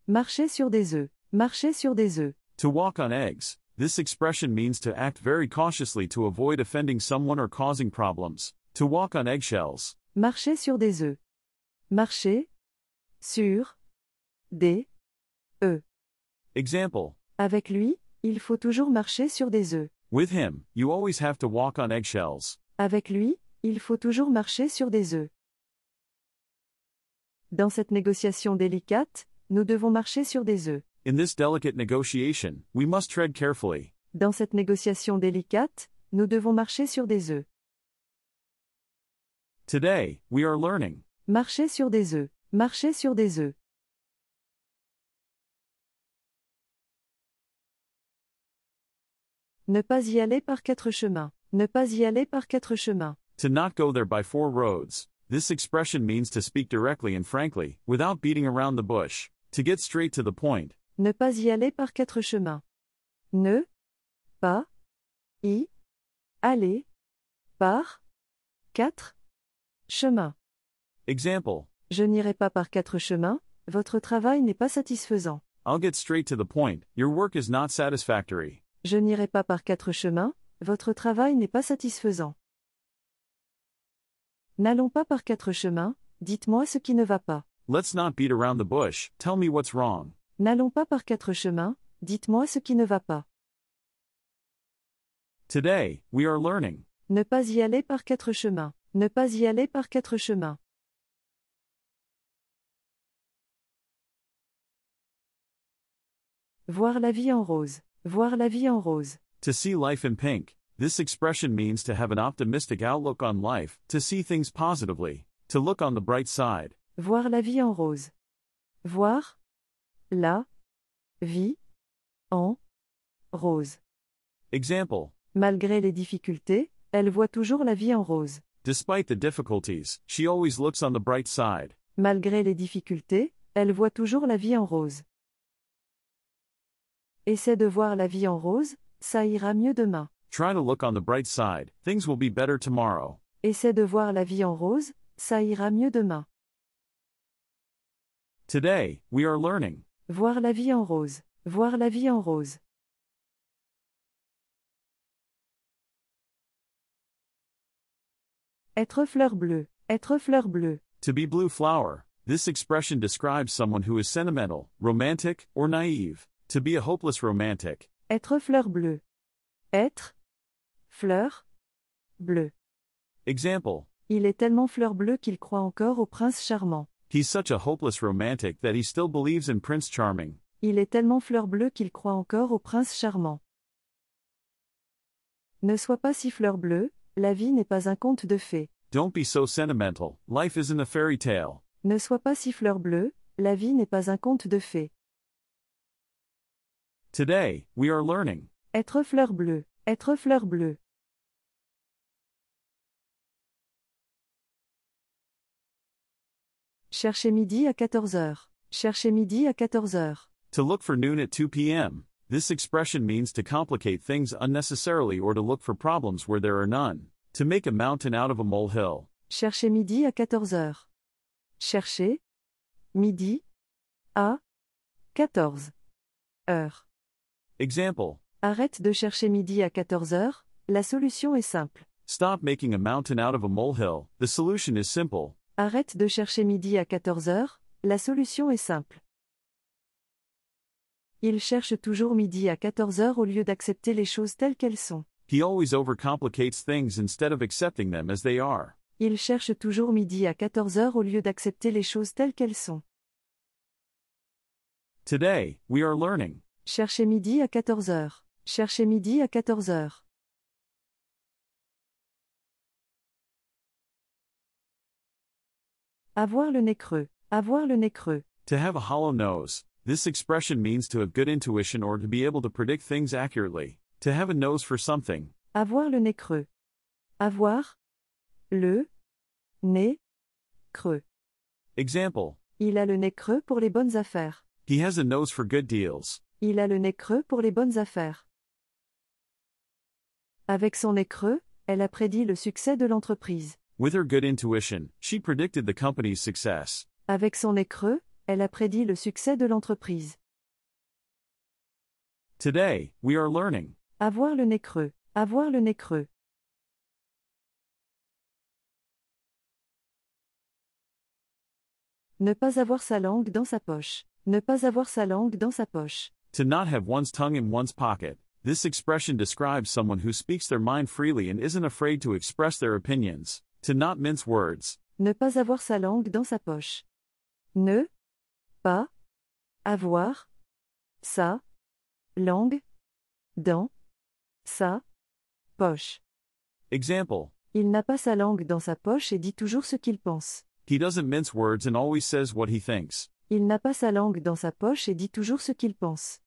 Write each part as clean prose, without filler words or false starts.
Marcher sur des œufs. Marcher sur des œufs. To walk on eggs. This expression means to act very cautiously to avoid offending someone or causing problems. To walk on eggshells. Marcher sur des œufs. Marcher. Sur. Des. Œufs. Example. Avec lui, il faut toujours marcher sur des œufs. With him, you always have to walk on eggshells. Avec lui, il faut toujours marcher sur des œufs. Dans cette négociation délicate, nous devons marcher sur des œufs. In this delicate negotiation, we must tread carefully. Dans cette négociation délicate, nous devons marcher sur des œufs. Today, we are learning. Marcher sur des œufs. Marcher sur des œufs. Ne pas y aller par quatre chemins. Ne pas y aller par quatre chemins. To not go there by four roads. This expression means to speak directly and frankly, without beating around the bush. To get straight to the point. Ne pas y aller par quatre chemins. Ne. Pas. Y. Aller. Par. Quatre. Chemins. Example. Je n'irai pas par quatre chemins, votre travail n'est pas satisfaisant. I'll get straight to the point, your work is not satisfactory. Je n'irai pas par quatre chemins, votre travail n'est pas satisfaisant. N'allons pas par quatre chemins, dites-moi ce qui ne va pas. Let's not beat around the bush, tell me what's wrong. N'allons pas par quatre chemins, dites-moi ce qui ne va pas. Today, we are learning. Ne pas y aller par quatre chemins. Ne pas y aller par quatre chemins. Voir la vie en rose. Voir la vie en rose. To see life in pink. This expression means to have an optimistic outlook on life, to see things positively, to look on the bright side. Voir la vie en rose. Voir la vie en rose. Example. Malgré les difficultés, elle voit toujours la vie en rose. Despite the difficulties, she always looks on the bright side. Malgré les difficultés, elle voit toujours la vie en rose. Essaie de voir la vie en rose, ça ira mieux demain. Try to look on the bright side, things will be better tomorrow. Essaie de voir la vie en rose, ça ira mieux demain. Today, we are learning. Voir la vie en rose. Voir la vie en rose. Être fleur bleue. Être fleur bleue. To be blue flower. This expression describes someone who is sentimental, romantic, or naive. To be a hopeless romantic. Être fleur bleue. Être fleur bleue. Example. Il est tellement fleur bleue qu'il croit encore au prince charmant. He's such a hopeless romantic that he still believes in Prince Charming. Il est tellement fleur bleue qu'il croit encore au prince charmant. Ne sois pas si fleur bleue, la vie n'est pas un conte de fées. Don't be so sentimental, life isn't a fairy tale. Ne sois pas si fleur bleue, la vie n'est pas un conte de fées. Today, we are learning. Être fleur bleue. Être fleur bleue. Chercher midi à 14h. Chercher midi à 14h. To look for noon at 2 p.m. This expression means to complicate things unnecessarily or to look for problems where there are none. To make a mountain out of a molehill. Chercher midi à 14h. Chercher midi à 14h. Example. Arrête de chercher midi à 14h, la solution est simple. Stop making a mountain out of a molehill, the solution is simple. Arrête de chercher midi à 14h, la solution est simple. Il cherche toujours midi à 14h au lieu d'accepter les choses telles qu'elles sont. He always overcomplicates things instead of accepting them as they are. Il cherche toujours midi à 14h au lieu d'accepter les choses telles qu'elles sont. Today, we are learning. Chercher midi à 14h. Chercher midi à 14h. Avoir le nez creux. Avoir le nez creux. To have a hollow nose. This expression means to have good intuition or to be able to predict things accurately. To have a nose for something. Avoir le nez creux. Avoir le nez creux. Example. Il a le nez creux pour les bonnes affaires. He has a nose for good deals. Il a le nez creux pour les bonnes affaires. Avec son nez creux, elle a prédit le succès de l'entreprise. With her good intuition, she predicted the company's success. Avec son nez creux, Elle a prédit le succès de l'entreprise. Today, we are learning. Avoir le nez creux. Avoir le nez creux. Ne pas avoir sa langue dans sa poche. Ne pas avoir sa langue dans sa poche. To not have one's tongue in one's pocket. This expression describes someone who speaks their mind freely and isn't afraid to express their opinions. To not mince words. Ne pas avoir sa langue dans sa poche. Ne pas avoir sa langue dans sa poche. Example. Il n'a pas sa langue dans sa poche et dit toujours ce qu'il pense. He doesn't mince words and always says what he thinks. Il n'a pas sa langue dans sa poche et dit toujours ce qu'il pense.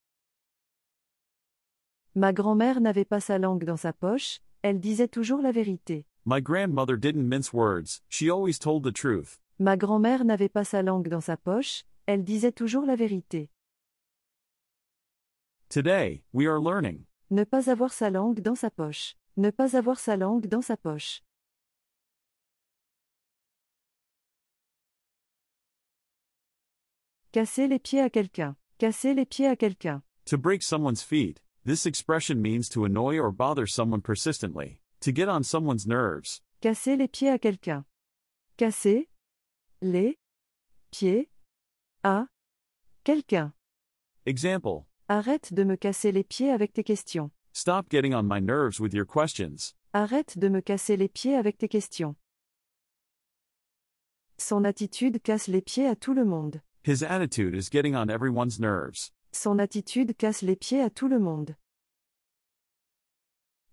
Ma grand-mère n'avait pas sa langue dans sa poche, elle disait toujours la vérité. My grandmother didn't mince words, she always told the truth. Ma grand-mère n'avait pas sa langue dans sa poche, elle disait toujours la vérité. Today, we are learning. Ne pas avoir sa langue dans sa poche. Ne pas avoir sa langue dans sa poche. Casser les pieds à quelqu'un. Casser les pieds à quelqu'un. To break someone's feet. This expression means to annoy or bother someone persistently. To get on someone's nerves. Casser les pieds à quelqu'un. Casser les pieds à quelqu'un. Example. Arrête de me casser les pieds avec tes questions. Stop getting on my nerves with your questions. Arrête de me casser les pieds avec tes questions. Son attitude casse les pieds à tout le monde. His attitude is getting on everyone's nerves. Son attitude casse les pieds à tout le monde.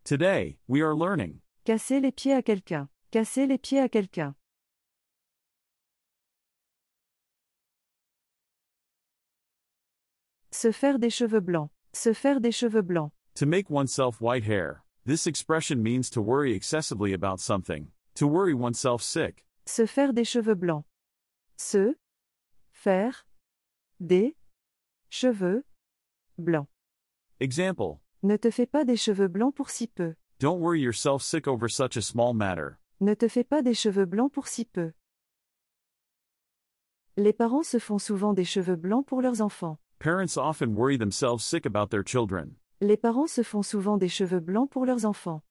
Today, we are learning. Casser les pieds à quelqu'un. Casser les pieds à quelqu'un. Se faire des cheveux blancs. Se faire des cheveux blancs. To make oneself white hair. This expression means to worry excessively about something. To worry oneself sick. Se faire des cheveux blancs. Se faire des cheveux blancs. Example. Ne te fais pas des cheveux blancs pour si peu. Don't worry yourself sick over such a small matter. Ne te fais pas des cheveux blancs pour si peu. Les parents se font souvent des cheveux blancs pour leurs enfants. Parents often worry themselves sick about their children. Les parents se font souvent des cheveux blancs pour leurs enfants.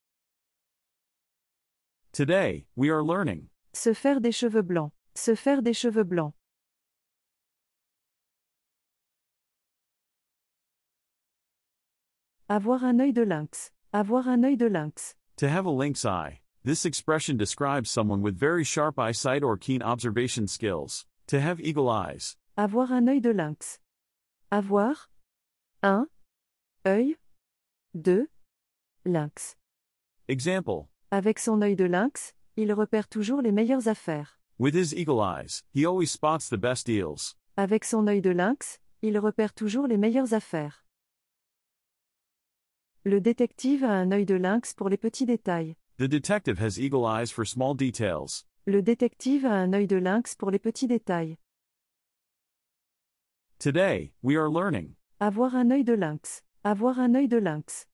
Today, we are learning. Se faire des cheveux blancs. Se faire des cheveux blancs. Avoir un œil de lynx. Avoir un œil de lynx. To have a lynx eye. This expression describes someone with very sharp eyesight or keen observation skills. To have eagle eyes. Avoir un œil de lynx. Avoir un œil de lynx. Example. Avec son œil de lynx, il repère toujours les meilleures affaires. With his eagle eyes, he always spots the best deals. Avec son œil de lynx, il repère toujours les meilleures affaires. Le détective a un œil de lynx pour les petits détails. The detective has eagle eyes for small details. Le détective a un œil de lynx pour les petits détails. Today, we are learning. Avoir un œil de lynx. Avoir un œil de lynx.